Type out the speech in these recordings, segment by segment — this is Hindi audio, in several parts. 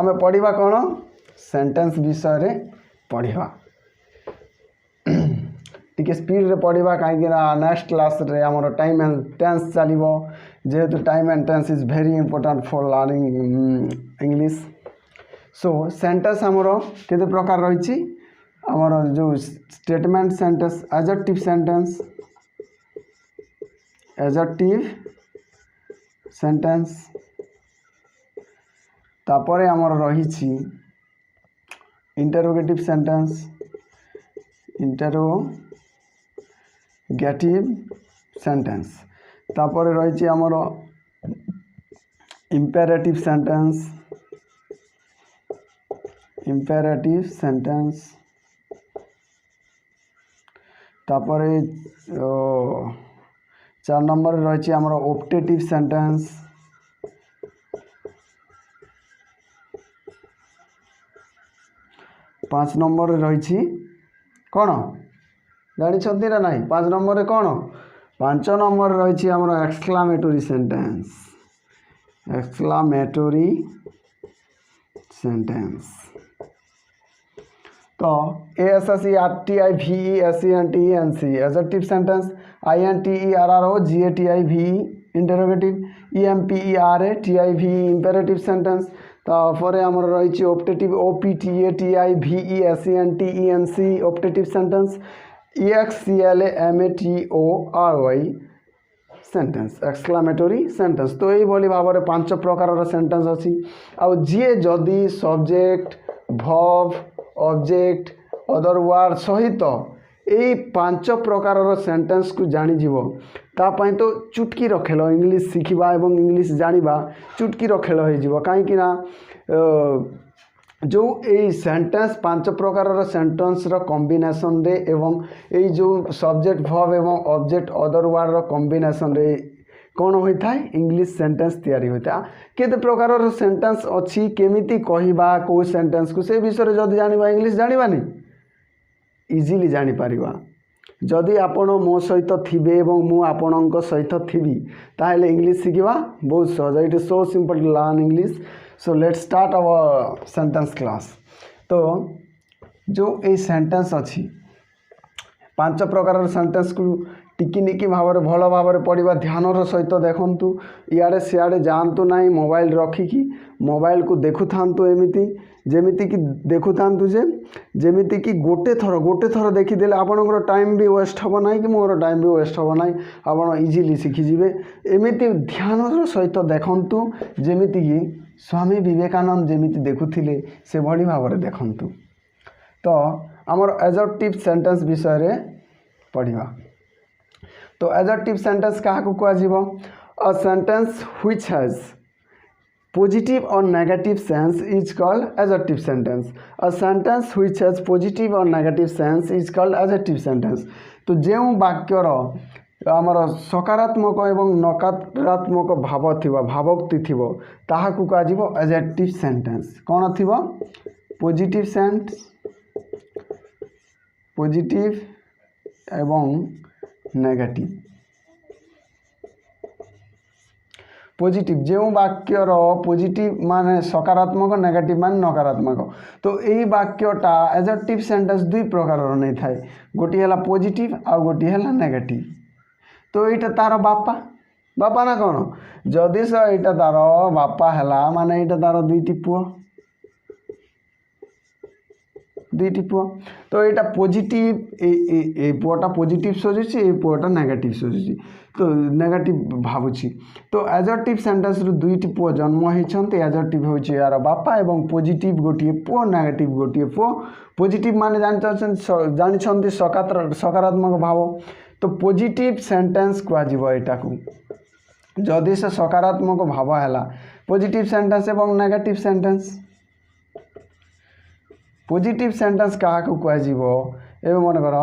आम पढ़ा कौन सेंटेंस विषय रे पढ़ा टी स्पीड रे पढ़ा कहीं नेक्स्ट क्लास रे आमर टाइम एंड टेंस चलो जेहेतु time and tense is very important for learning English. So sentence आमर केते प्रकार रही आमर जो स्टेटमेंट सेंटेंस एडजेक्टिव सेंटेंस तापर आमर रही इंटरोगेटिव सेंटेंस तापर रही आमर इम्पेरेटिव सेंटेंस तापर 4 नंबर रही आमर ऑप्टेटिव सेंटेंस 5 नंबर रही कौन जानी ना नहीं 5 नंबर कौन 5 नंबर रही आमर एक्सक्लामेटरी सेंटेंस तो ASSERTIVESENTENC adjective sentence INTERROGATIVE interrogative EMPERATIVE imperative sentence तापर आमर रही optative OPTATIVESENTENC optative sentence EXCLAMATORY sentence exclamatory sentence. तो यही भाव में 5 प्रकार सेंटेंस अच्छी आउ जी जदि subject verb object other word सहित यही 5 प्रकार सेंटेंस को जानीज तापाई तो चुटकी खेल इंग्लिश शिखा और इंग्लिश जाना चुटकी खेल हो कहीं जो यही सेंटेंस 5 प्रकार सेंटेंस कॉम्बिनेशन रे एवं यही जो सब्जेक्ट वर्ब एवं ऑब्जेक्ट अदर वर्ड कॉम्बिनेशन रे कौन होता है इंग्लिश सेंटेंस तैयारी होता है। केते प्रकार सेंटेंस अच्छी केमिति कहवा कौ सेंटेंस को से विषय जब जाना इंग्लिश जानानी इजिली जानीपर जदि आपण मो सहित थिबे एवं मु आपणक सहित थिबी ताहले इंग्लिश शिखा बहुत सहज it is so simple to learn English. So let's start our sentence class. तो जो ये सेंटेंस अच्छी 5 प्रकार सेंटेंस को टिकिनिकी भाव में भल भाव में पढ़ा ध्यान सहित देखु इे सियाड़े जातु ना मोबाइल रखिकी मोबाइल को देखु था एमती जमीती कि देखु था जमीती कि गोटे थर देखीदे आपंकर टाइम भी वेस्ट हम ना कि मोर टाइम भी वेस्ट हम ना आप इजिली शिखिजे एमती ध्यान सहित देखु जमीती कि स्वामी विवेकानंद जमीती देखुले से भली भाव में देखु। तो आमर एडजेक्टिव सेंटेंस विषय रे पढ़ा। तो एडजेक्टिव सेंटेंस क्या कह a sentence which has positive और negative sense is called adjective sentence. A sentence which has positive और negative sense is called adjective sentence. तो जो वाक्यर आमर सकारात्मक एवं नकारात्मक भाव थी भावोक्ति थी ताहाकू कह एडजेक्टिव सेंटेंस कौन थी पॉजिटिव सेंस पॉजिटिव एवं नेगेटिव पॉजिटिव जो वाक्यर पॉजिटिव माने सकारात्मक नेगेटिव माने नकारात्मक। तो यही वाक्यटा एडजेक्टिव सेंटेंस 2 प्रकार नहीं थाए गोटे है पॉजिटिव आ गोटे है नेगेटिव। तो यहाँ तार बापा ना कौन जदि यहाँ तार बापा है माने यहाँ तार 2टी पुओ तो यहाँ पॉजिटिव पुआटा पॉजिटिव सजुची ये पुआटा नेगेटिव सजुची तो नेगेटिव भावुची। तो एडजेक्टिव सेंटेंस रु 2टी पुओ जन्म होती एडजेक्टिव हूँ यार बापा एवं पॉजिटिव गोटे पुओ नेगेटिव गोटे पुओ। पॉजिटिव माने जानी सकारात्मक भाव तो पॉजिटिव सेंटेंस कह जदि से सकारात्मक भाव है पॉजिटिव सेंटेंस एवं नेगेटिव सेंटेंस। पॉजिटिव सेंटेंस क्या कह मन कर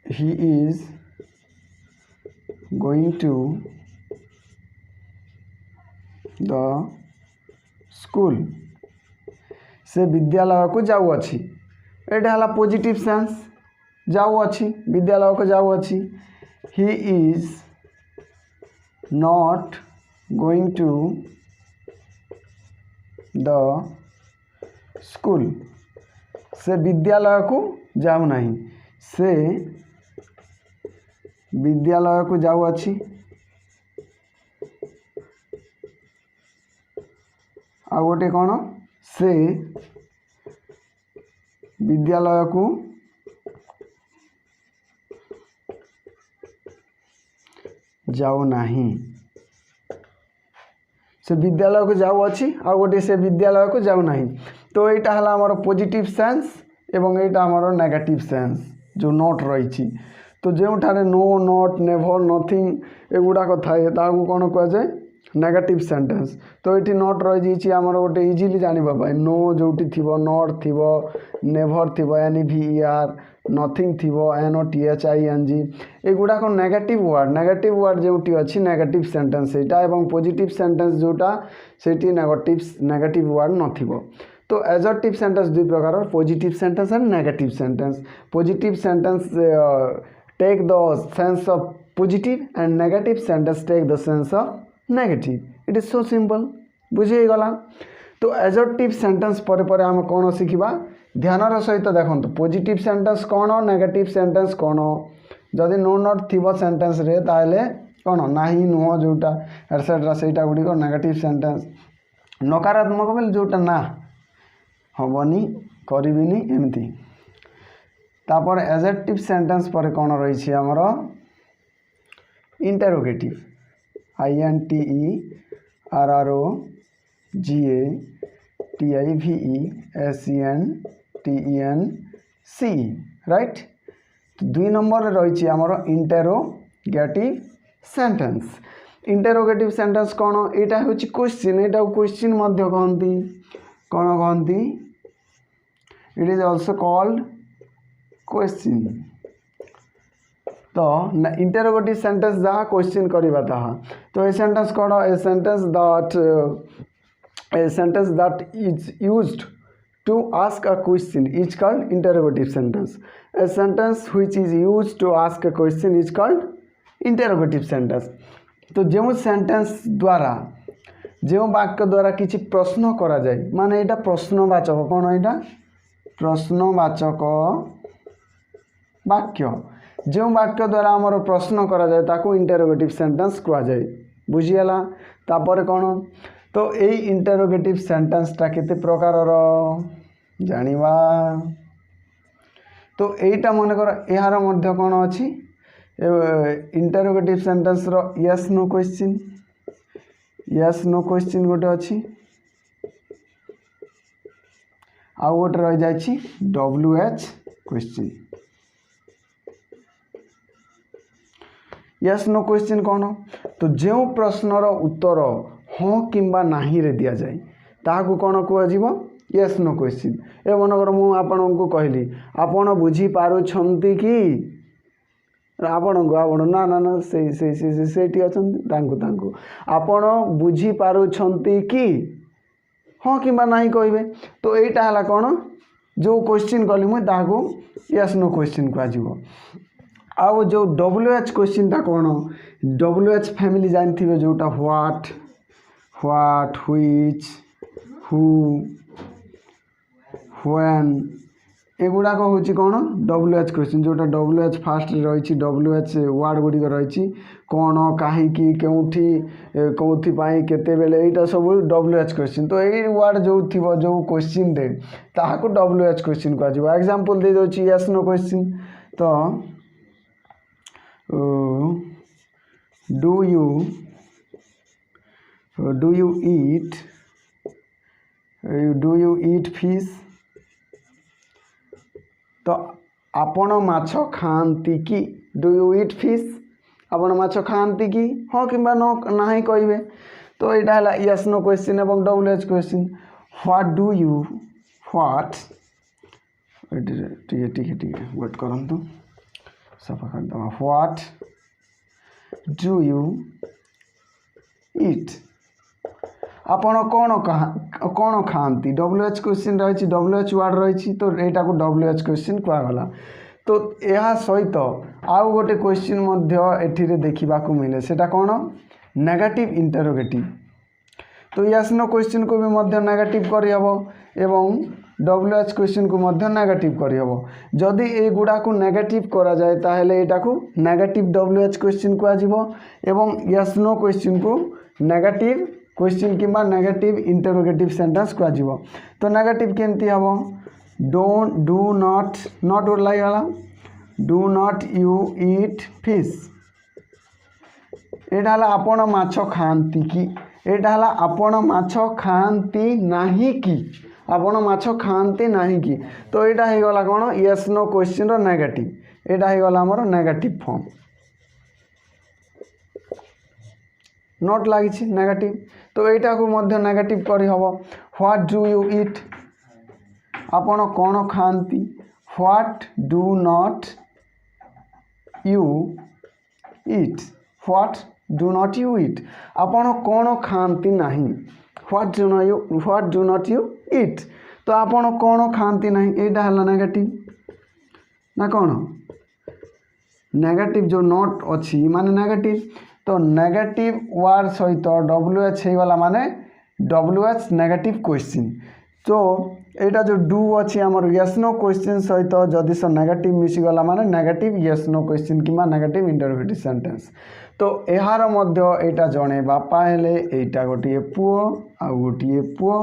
he is going to the school से विद्यालय को जाऊँगी यहाँ है पॉजिटिव सेंस जाऊँगी विद्यालय को जाऊँगी he is not going to the school से विद्यालय को जाऊ नहीं से विद्यालय को जाऊ अच्छी आ गोटे कौन से विद्यालय को जाऊ नहीं से विद्यालय को जाऊ अच्छी आ गोटे से विद्यालय को जाऊ नहीं तो यहाँ है आमर पॉजिटिव सेंस एवं यहाँ आमर नेगेटिव सेंस जो नॉट रही तो जो नो नॉट नेभर नथिंग एगुड़ाक थाए ताकू कौन कहुए नेगेटिव सेंटेंस तो ये नॉट रही आमर गोटे इजिली जानापी नो जोटी थी नॉट थी नेभर थी NEVER नथिंग थी NOTHING एगुड़ाक नेगेटिव वर्ड जोटी अच्छी नेगेटिव सेंटेंस यहाँ एवं पॉजिटिव सेंटेंस जोटा से नेगेटिव वर्ड नथिबो तो एडजेक्टिव सेंटेंस दुई प्रकार positive sentence and negative sentence positive sentence take the sense of positive and negative sentence take the sense of negative it is so simple बुझीगला तो एडजेक्टिव सेंटेंस पर आम कौन शिखा ध्यानर सहित देखो पॉजिटिव सेंटेंस कौन नेगेटिव सेंटेंस कौन जदि नो नॉट थी सेंटेंस रे ताले कौन नाही नुह जोटा एटसेट्रा से गुड़िक नेगेटिव सेंटेंस नकारात्मक बोले जोटा ना हेनी करिबिनी एमती तापर एडजेक्टिव सेंटेंस पर कौन रही आमर इंटरोगेटिव INTEROGATIVESENTENCE राइट तो दुई नंबर रही आमर इंटरोगेटिव सेंटेंस इंटरोगेटिव सेंटेंस कौन यहाँ हूँ क्वेश्चन यहाँ क्वेश्चन कहती कौन कहती it is also called question तो इंटरोगेटिव सेंटेंस जहाँ क्वेश्चन करवा ताहा तो ए सेंटेंस कौन a sentence that is used to ask a question is called interrogative sentence a sentence which is used to ask a question is called interrogative sentence तो जो सेंटेंस द्वारा जो वाक्य द्वारा किसी प्रश्न करा जाए माने यहाँ प्रश्नवाचक कौन यहाँ प्रश्नवाचक वाक्य जो वाक्य द्वारा आमर प्रश्न करा जाए ताको इंटरोगेटिव सेंटेंस कह जाए बुझीगला तापर कौन तो यही इंटरोगेटिव सेंटेंसटा केते प्रकार जानिबा तो यहीटा मनकर यार मध्य कौन अच्छी इंटरोगेटिव सेंटेंस रो यस नो क्वेश्चन गोटे अच्छी आउ गोटे रही जाइछि WH question yes no question कौन तो जो प्रश्नर उत्तर हाँ किंबा नाही रे दिया जाए ताकू कौन कह यस नो क्वेश्चन ए मनकर मु आपन को कहली आपण बुझी पारुछंती कि आपण ना ना ना से तांकु आपण बुझी पारुछंती कि हाँ किंबा नाही कहबे तो यहाँ है कौन जो क्वेश्चन कली मुझे ताकू यस नो क्वेश्चन कह आउ जो WH क्वेश्चन टा कौन WH फैमिली जानते जोटा व्हाट व्हिच हु व्हेन एगुड़ाक हूँ कौन WH क्वेश्चन जोटा WH फास्ट रही WH वर्ड गुड़िक रही कौन कहीं केउठी कौथिपाई केतेबेले यहाँ सब WH क्वेश्चन तो यही वर्ड जो थी जो क्वेश्चन रे ताहाको WH क्वेश्चन कह एग्जांपल दे दोची यस नो क्वेश्चन तो do you eat fish तो आपण माछ खाती कि डू यू ईट फिश आपण माछ खाती कि हाँ कि ना कहे तो यहाँ है यस नो क्वेश्चन एवं WH क्वेश्चन व्हाट ठीक वेट करंतु सफा कर दवा व्हाट डू यू ईट आपण कौन खाती WH क्वेश्चन रही WH वर्ड रही तो यहाँ को WH क्वेश्चन कहगला तो यह सहित आउ गोटे क्वेश्चन देखा मिले सेटा कौन नेगेटिव इंटरोगेटिव। तो यस नो क्वेश्चन को भी मध्य नेगेटिव करहब एवं WH क्वेश्चन को मध्य नेगेटिव करहब। जदि ए गुडा को नेगेटिव करा जाए ताहले एटा को नेगेटिव WH क्वेश्चन को आजिवो एवं यस नो क्वेश्चन को नेगेटिव क्वेश्चन किंबा नेगेटिव इंटरोगेटिव सेंटेंस को आजिवो। तो नेगेटिव केमती हबो don't do not not or लाई वाला do not you eat fish. एटा हला आपण माछ खांती कि एटा हला आपण माछ खांती नाही कि आपण माछ खांती नाही कि। तो एटा हे गला कोन यस नो क्वेश्चन रो नेगेटिव एटा हे गला हमर नेगेटिव फॉर्म नॉट लागिछि नेगेटिव। तो एटा को मध्य नेगेटिव करि हबो व्हाट डू यू ईट आपण कोन खांती what do not you eat what do not you eat आपण कोन खांती नाही what do not you eat. तो आपण कोन खांती नाही एटा हला नेगेटिव ना कोन नेगेटिव जो नॉट अछि माने नेगेटिव। तो नेगेटिव वर्ड सहित WH हे वाला माने WH नेगेटिव क्वेश्चन। तो एटा जो डू अछि हमर यस नो क्वेश्चन सहित जदि से नेगेटिव मिसी गला माने नेगेटिव यस नो क्वेश्चन किमा नेगेटिव इंटरोगेटिव सेंटेंस। तो एहार मध्य एटा जणे बापा हेले एटा गोटिए पुओ आ गोटिए पुओ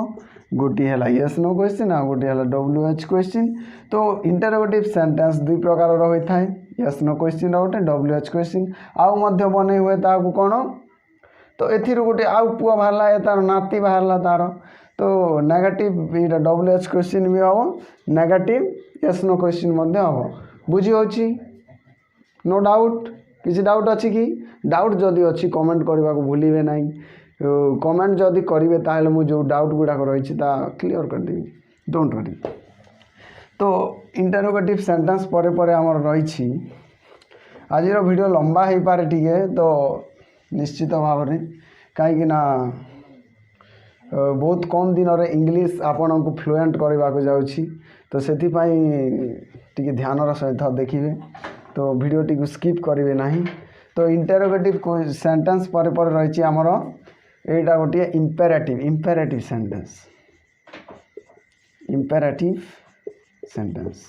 गोटिए हला यस नो क्वेश्चन आ गोटिए हला WH क्वेश्चन। तो इंटरोगेटिव सेंटेंस दुई प्रकार रो होय थाए यस नो क्वेश्चन गोटे WH क्वेश्चन आउ मध्य बने हुए ताकू कोन। तो एथिरु गोटे आउ पुओ बाहरला ए तार नाती बाहरला तार। तो नेगेटिव एटा WH क्वेश्चन भी हबो नेगेटिव यस नो क्वेश्चन मध्य हबो। बुझी होची नो डाउट किसी डाउट अछि कि डाउट जदि अछि कमेंट करबा को भूलिबे नाही। कमेंट जदि करिवे ताहले मु जो डाउट गुडा को रहिछि ता क्लियर कर देबी डोंट वरी। तो इंटरोगेटिव सेंटेंस परे परे हमर रहिछि आज रो वीडियो लंबा हे पारे ठीक तो निश्चित भाव में कहीं ना बहुत कम दिन रे इंग्लिश आपण को फ्लुएंट करबा को जाउछि। तो सेति टी ध्यान सहित देखिए तो वीडियो टी स्किप करेंगे नहीं। तो इंटरोगेटिव सेंटेंस पर रही आमर एटा गोटे इंपेरेटिव सेंटेंस इंपेरेटिव सेंटेंस।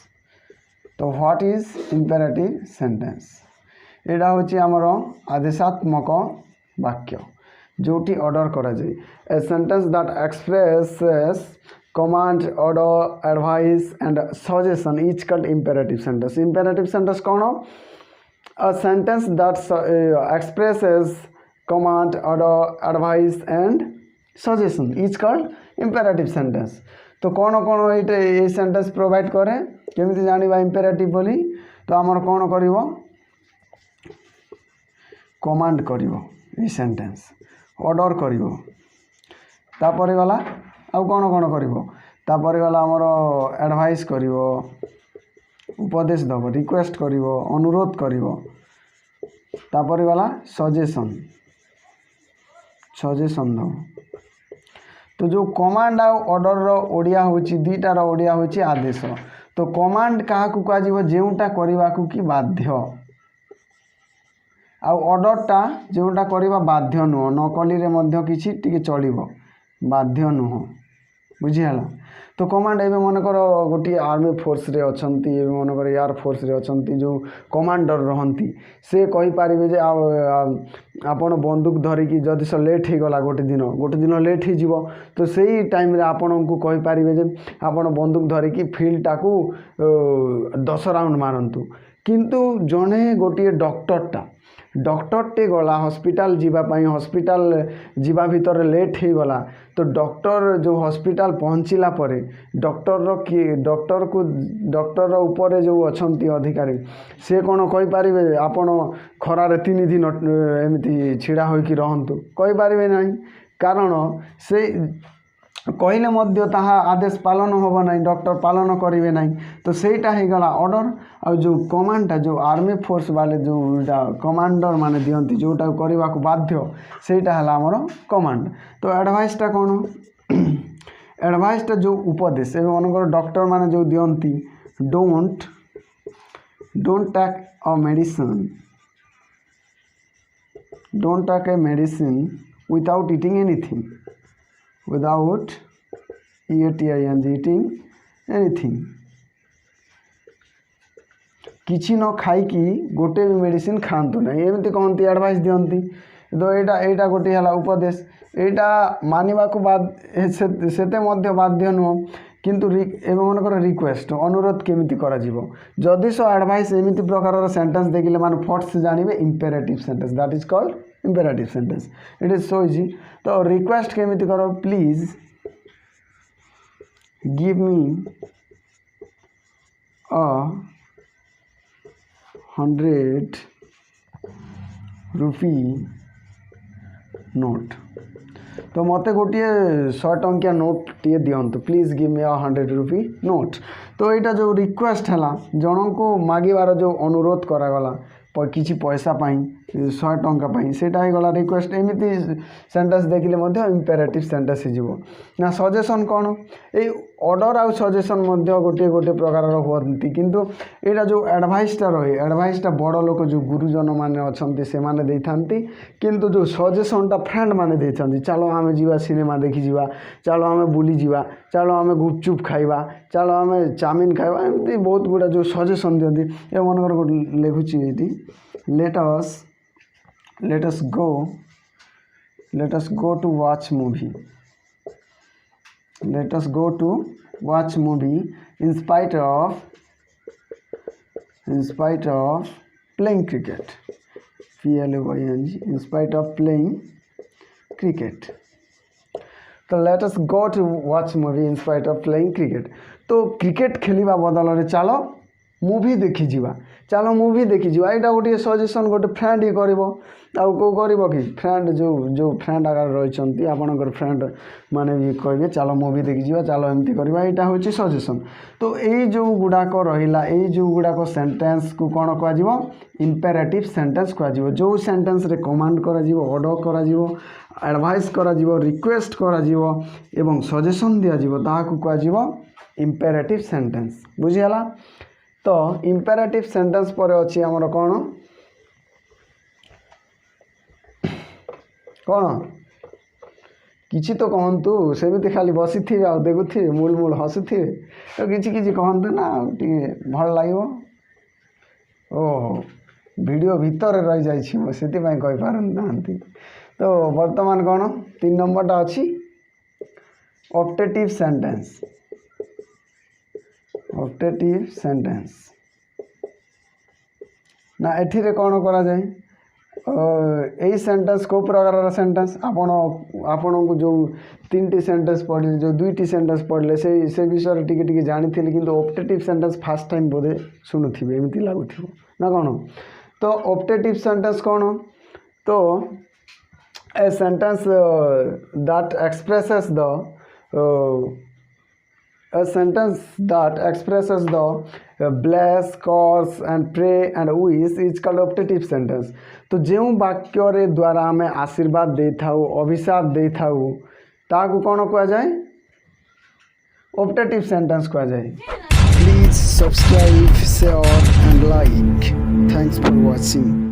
तो व्हाट इज इंपेरेटिव सेंटेंस एटा होची आमर आदेशात्मक वाक्य जोटी ऑर्डर करा जाए ए sentence that expresses command, order, advice and suggestion each called imperative sentence. Imperative sentence कौन? A sentence that expresses command, order, advice and suggestion each called imperative sentence. तो कौन ये सेंटेंस प्रोवाइड करे केमिति जानिबा imperative बोली। तो आमर कौन करिवो कमांड करिवो ये सेंटेंस ऑर्डर करिवो तापर गला आउ कौन कौन करिवो तापर गला हमर एडवाइस करिवो उपदेश दब रिक्वेस्ट करिवो अनुरोध करिवो तापर गला सजेशन दब। तो जो कमांड आ ऑर्डर रो ओडिया होची दुईटा रो ओडिया होची आदेश। तो कमांड काहा को काजिवो जेउटा करबा को कि बाध्य आ ऑर्डरटा जेउटा करबा बाध्य नुह न कली रे मध्य किछि टिके चलिबो बाध्य नुह बुझिहला। तो कमांड एवं मनकर गोटे आर्मी फोर्स रे अछंती एवं मनकर एयर फोर्स रे अछंती जो कमांडर रहंती से कहि पारिबे जे आपण बंदूक धरिकी जदि से लेट हो गला गोटे दिन लेट हो जीवो तो सही टाइम रे आपण को कहि पारिबे जे आपण बंदूक धरिकी फील्ड टाकू 10 राउंड मारंतु। किंतु जने गोटे डॉक्टरटे गला हॉस्पिटल जीवाई हॉस्पिटल जीवा भीतर लेट हो गला। तो डॉक्टर जो हॉस्पिटल पहुँचला परे डॉक्टर ऊपर जो अछंती अधिकारी से कौन कहि पारिबे आपण खरारे 3 दिन एमती छिड़ा होइकी रहंतु कहि पारिबे नाही कारण से कहले मध्य ताहा आदेश पालन होबो नाही डॉक्टर पालन करिवे नाही। तो सेटा हे गला ऑर्डर और जो कमांडटा जो आर्मी फोर्स वाले जो कमांडर माने दियंती जोटा करबा को बाध्य सेटा हला हमर कमांड। तो एडवाइसटा कोन एडवाइसटा जो उपदेश एवं मनकर डॉक्टर माने जो दियंती don't take a medicine don't take a medicine without eating anything, without eating anything, किछि न खाइकी गोटे भी मेडिसिन खातु ना एमती कहती एडवाइस दिखती तो यहाँ गोटे है उपदेश यहाँ मानवा को से बाध्य नुह किंतु एमनकर रिक्वेस्ट अनुरोध केमिति करा जीवो जदि सो एडवाइस एमिति प्रकार सेंटेंस देखिले माने फर्स्ट जानिबे imperative sentence that is called imperative sentence it is so easy तो रिक्वेस्ट केमिति करो please give me a 100 rupee note तो मत गोटे 100 टंकिया नोट टे दिंतु please give me a 100 rupee note तो यहाँ जो रिक्वेस्ट है जन को मागिबार जो अनुरोध करागला किसी पैसा 100 टंका सेटा गला रिक्वेस्ट एमती सेंटेंस देखिले इंपेरेटिव सेंटेंस हो ना सजेशन कौन ये ऑर्डर आउ सजेशन गोटे गोटे प्रकार होती किंतु यहाँ जो एडवाइसटा रही एडवाइसटा बड़ लोक जो गुरुजन मैंने अच्छा से मैंने किंतु जो सजेशनटा फ्रेंड मैंने देते चलो आम जा सिनेमा देखी जा चलो आम बुली जा चलो आम गुपचुप खाइबा चलो आम चाउमिन खाइबा एमती बहुत गुड़ा जो सजेशन दिखती ये मनकर लिखुची ये let us go to watch movie. Let us go to watch movie in spite of playing cricket. PLAYNG in spite of playing cricket. तो let us go to watch movie in spite of playing cricket. तो क्रिकेट खेलिबा बदल रे चलो मूवी देखी जीवा चलो मूवी देखी जीवा यहाँ गोटे सजेशन गोटे फ्रेंड ही कर कि फ्रेंड जो फ्रेंड आकार रही आपणकर फ्रेंड माने भी कहे चलो मूवी देखी जीवा चलो एमती करवा यहाँ हूँ सजेशन तो ये जो गुड़ाक रहा ये जो गुड़ाक सेंटेंस को कौन कह इंपेरेटिव सेंटेंस कह जो सेंटेंस रे कमांड कर ऑर्डर कर एडवाइस कर रिक्वेस्ट कर सजेशन दिज्व कह इंपेरेटिव सेंटेंस बुझीगला तो इंपेरेटिव सेंटेंस पर अच्छी आमर कौन कौन किसी तो कहतु सेमती खाली बसी थे आ देखुथे मूल मूल हसुथे तो किसी कहतु ना भल लगे ओहो वीडियो भितर रही जाइए से कहीपर ना तो वर्तमान कौन 3 नंबरटा अच्छी ऑप्टेटिव सेंटेंस ऑप्टेटिव सेंटेंस ना एठिरे कौन करा जाए यही सेंटेंस को प्रकार सेंटेंस आपण को जो 3टी सेंटेंस पढ़ले जो 2टी सेंटेंस पढ़ले से विषय टिके जानी किंतु ऑप्टेटिव सेंटेंस फर्स्ट टाइम बोधे शुणुवे एमती लगुथ ना कौन तो ऑप्टेटिव सेंटेंस कौन तो a sentence that expresses the a sentence that expresses the bless, curse and pray and wish is called optative sentence तो जो वाक्य रे द्वारा आम आशीर्वाद दे था अभिशाप दे था ताकू कौन कह जाए ऑप्टेटिव सेंटेंस कह जाए please subscribe share and like thanks for watching.